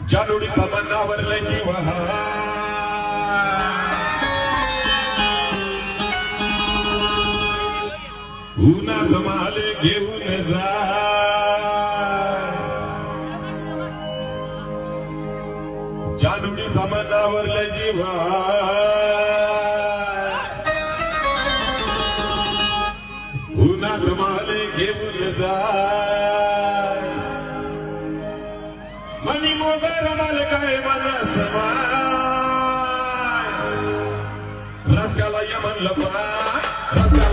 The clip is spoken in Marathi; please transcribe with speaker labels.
Speaker 1: जानुडीचा मनावरला जीव उन्हात माले घेऊन जा जानुडीचा मनावरला जीव उन्हात माले घेऊन जा मनी मोगर माल काय मनस रस्त्याला यमन लपा रस्त्याला